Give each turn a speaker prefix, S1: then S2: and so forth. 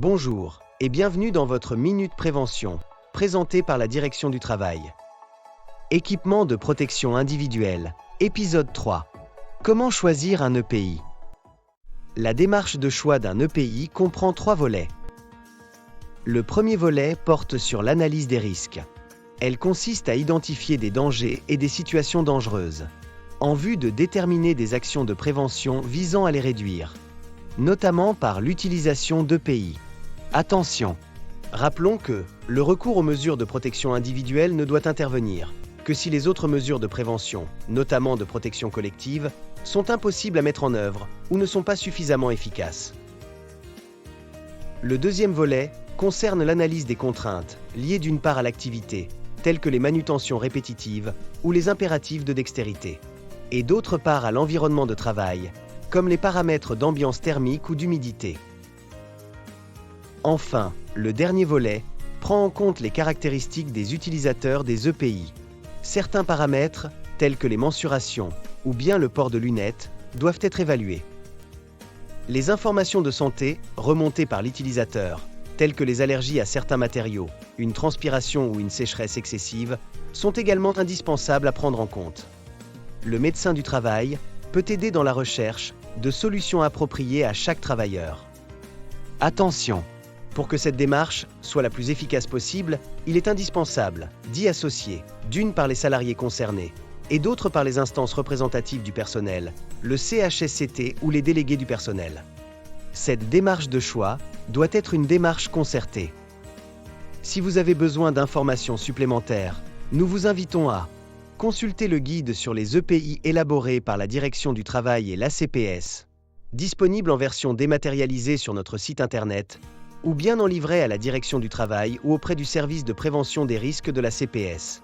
S1: Bonjour et bienvenue dans votre Minute Prévention, présentée par la Direction du Travail. Équipement de protection individuelle, épisode 3. Comment choisir un EPI? La démarche de choix d'un EPI comprend 3 volets. Le premier volet porte sur l'analyse des risques. Elle consiste à identifier des dangers et des situations dangereuses, en vue de déterminer des actions de prévention visant à les réduire, notamment par l'utilisation d'EPI. Attention! Rappelons que le recours aux mesures de protection individuelle ne doit intervenir que si les autres mesures de prévention, notamment de protection collective, sont impossibles à mettre en œuvre ou ne sont pas suffisamment efficaces. Le deuxième volet concerne l'analyse des contraintes liées d'une part à l'activité, telles que les manutentions répétitives ou les impératifs de dextérité, et d'autre part à l'environnement de travail, comme les paramètres d'ambiance thermique ou d'humidité. Enfin, le dernier volet prend en compte les caractéristiques des utilisateurs des EPI. Certains paramètres, tels que les mensurations ou bien le port de lunettes, doivent être évalués. Les informations de santé remontées par l'utilisateur, telles que les allergies à certains matériaux, une transpiration ou une sécheresse excessive, sont également indispensables à prendre en compte. Le médecin du travail peut aider dans la recherche de solutions appropriées à chaque travailleur. Attention! Pour que cette démarche soit la plus efficace possible, il est indispensable d'y associer, d'une par les salariés concernés, et d'autre par les instances représentatives du personnel, le CHSCT ou les délégués du personnel. Cette démarche de choix doit être une démarche concertée. Si vous avez besoin d'informations supplémentaires, nous vous invitons à consulter le guide sur les EPI élaboré par la Direction du Travail et l'ACPS, disponible en version dématérialisée sur notre site internet, ou bien en livret à la Direction du Travail ou auprès du service de prévention des risques de la CPS.